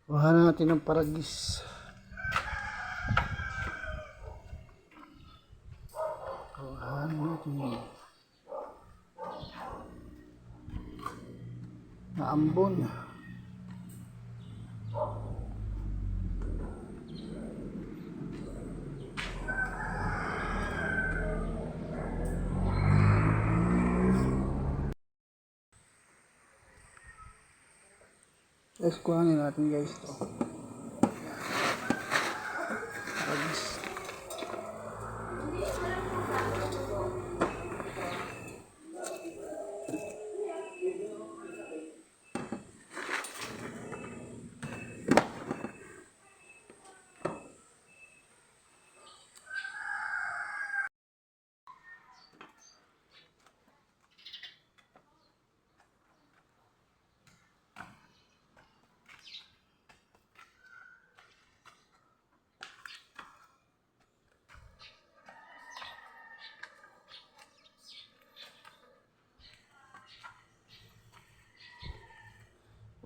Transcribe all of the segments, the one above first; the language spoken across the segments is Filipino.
Kuha natin ng paragis. Kuha natin na ambon. Guys, kuhanin natin guys to. Paragis.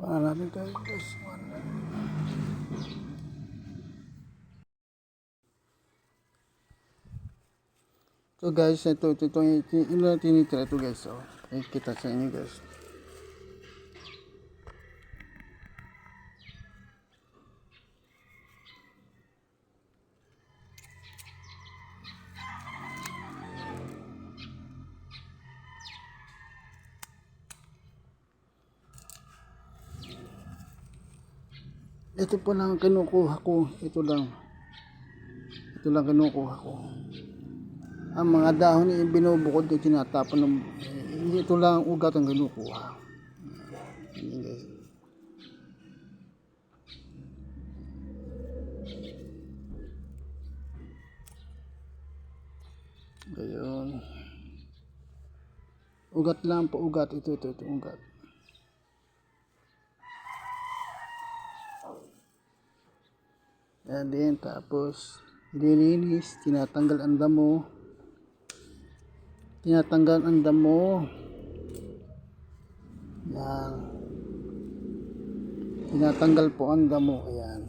Kuha natin tayo guys. So guys, ito yung tinitira ito guys. So, kita sa inyo guys. Ito po lang kinukuha ko. Ito lang kinukuha ko. Ang mga dahon ay binubukod ko, tinatapon ng ito lang ugat ang kinukuha. Ayan guys. Ayun. Ugat lang po, ugat. Ito ugat. Ayan din, tapos nililinis, tinatanggal ang damo. Yan. Tinatanggal po ang damo. Ayan.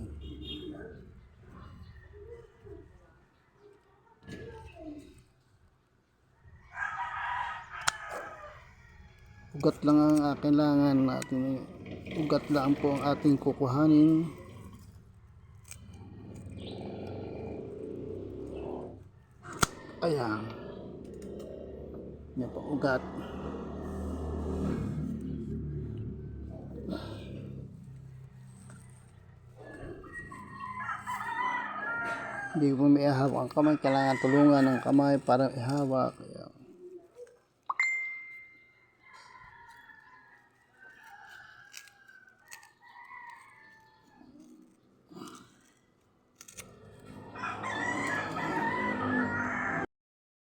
Ugat lang ang kailangan natin. Ugat lang po ang ating kukuhanin. Ayan. Yan po, ugat. Hindi po may ihawak ang kamay. Kailangan tulungan ng kamay para ihawak. Ayan.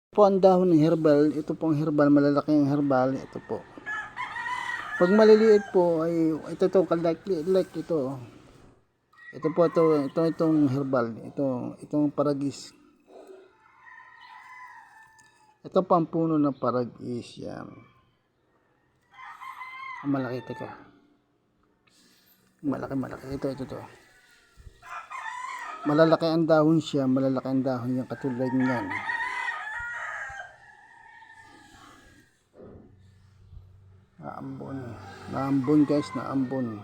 Po ang dahon ng herbal. Ito po ang herbal, malalaki ang herbal. Ito po. Pag maliliit po ay ito like ito. Ito po itong herbal. Itong paragis. Ito po ang puno ng paragis. Yan. Malaki ito. Malaki. Ito. Malalaki ang dahon siya. Malalaki ang dahon yung katulad niyan. Naambon guys, naambon.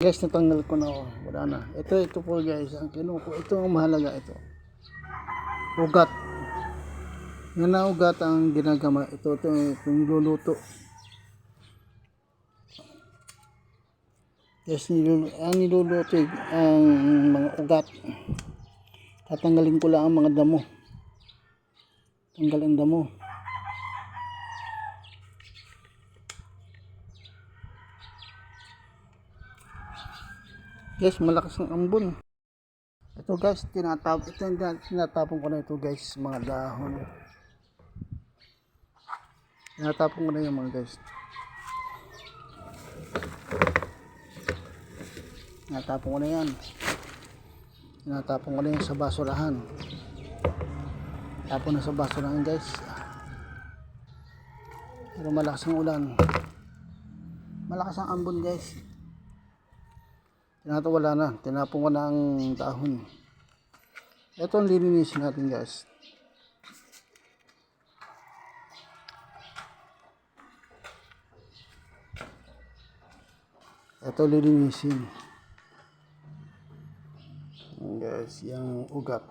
Guys, natanggal ko na. Wala na. Ito po guys, ang kinuko. Ito ang mahalaga ito. Ugat. Yan na ugat ang ginagama. Itong luluto. Yes, ang niluluto ang mga ugat. Tatanggalin ko lang ang mga damo. Tanggal ang damo. Guys, malakas ang ambon. Ito guys, tinatapon ko na ito guys, mga dahon. Tinatapon ko na yung mga guys. Tinatapon ko na yan. Tinatapon ko na yan sa basurahan. Tapon na sa basurahan guys. Pero malakas ang ulan. Malakas ang ambon guys. Tinatawala na. Tinapon ko na ang dahon. Ito ang lilinisin natin guys. Ito lilinisin. Guys, yung ugat.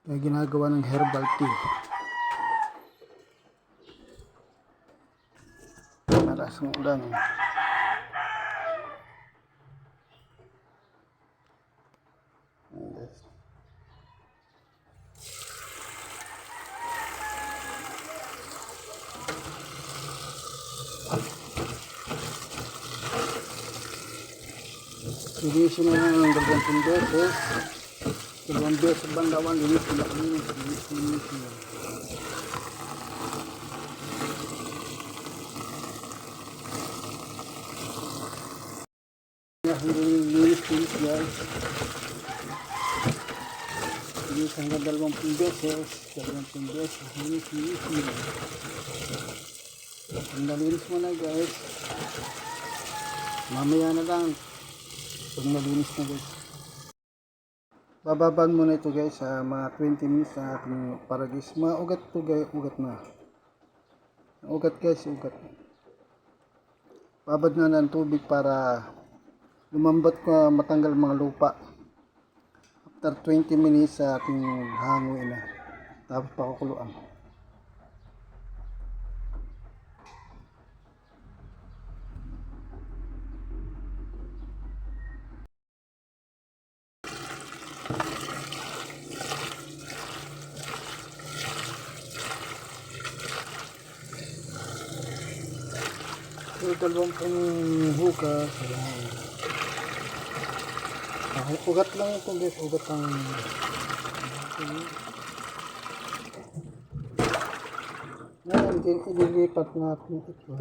May ginagawa ng herbal tea. Malas ng ulan. Guys. Linisin na ng 20 beses. 2 beses bandawan, linisin. Linis guys. Linis hanggang 20 beses. 20 beses. Linis. Ang nalinis mo na guys. Mamaya na lang. Pag malinis na guys. Bababaan muna ito guys sa mga 20 minutes na ating paragis. Ugat to guys, ugat na. Ugat guys, ugat. Babad na ng tubig para lumambot ko, matanggal mga lupa. After 20 minutes sa ating hanguin na. Tapos pakukuluan. So, 20 hukas. Ugat lang ito guys. Ugat ang ngayon din ililipat natin ito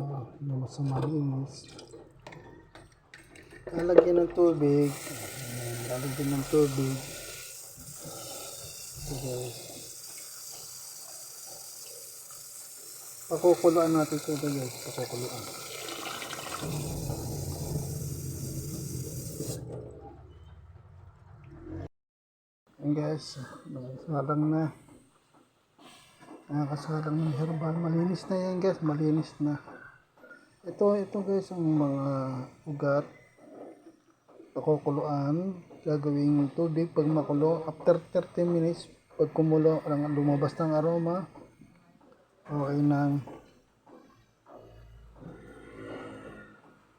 na masama linis. Lalagyan ng tubig. Lalagyan ng tubig. Ito guys. Pakukuluan natin ito guys. Pakukuluan. Ayan guys. Nakasalang na. Nakasalang ng herbal. Malinis na yan guys. Malinis na. Ito guys ang mga ugat. Pakukuluan. Gagawing tubig pag makulo. After 30 minutes. Pag kumulo, lumabas ng aroma. Okay nang.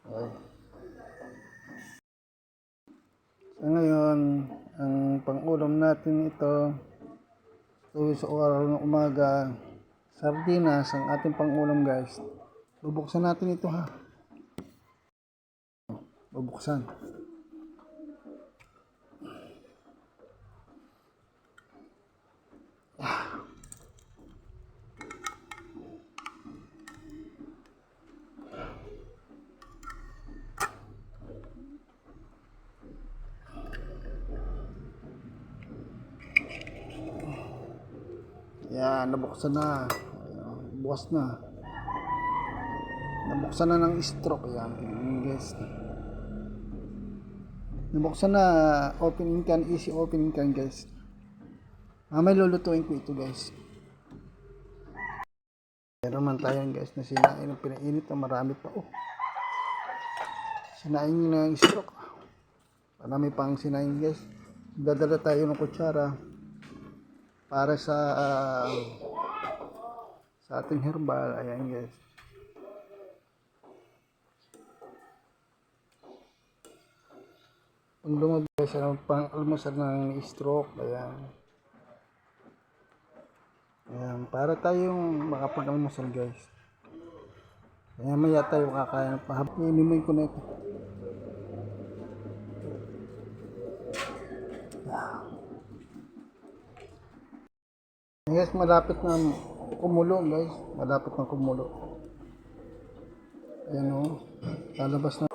Okay. So ngayon, ang pang-ulam natin ito. Sa araw ng umaga, sardinas ang ating pang-ulam guys. Bubuksan natin ito ha. Bubuksan. Yan, nabuksan na. Bukas na. Nabuksan na ng stroke. Yan, guys. Nabuksan na. Opening can, easy opening can guys. May lulutuin ko ito guys. Meron man tayo guys na sinain ng pinainit na marami pa. Sinain ng stroke. Marami pang sinain guys. Dadala tayo ng kutsara para sa ating herbal. Ayan guys. Pag lumabas ang pang-almusal ng stroke. Ayan. Ayan. Para tayong makapag-almusal guys. Ayan, maya tayo kakain. Inumin ko na ito. Guys, malapit na kumulo guys. Malapit na kumulo. Ayan o. Lalabas na.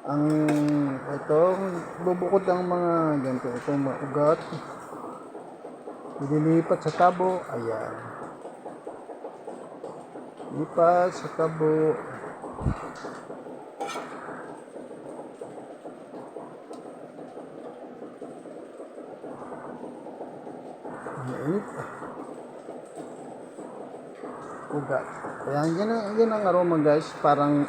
Ang itong bubukod ang mga ganito. Itong mga ugat. Ililipat sa tabo. Ayan. Lipat sa tabo. Init. Ugat. Kaya yan ang aroma guys, parang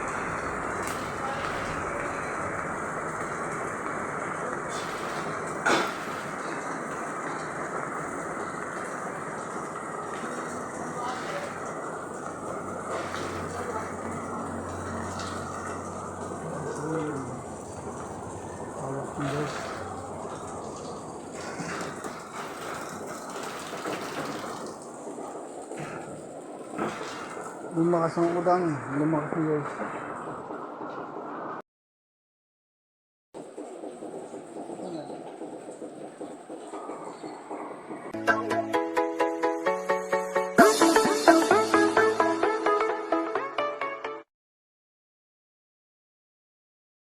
hawak mo guys. Lumakas ang udang. Lumakas guys.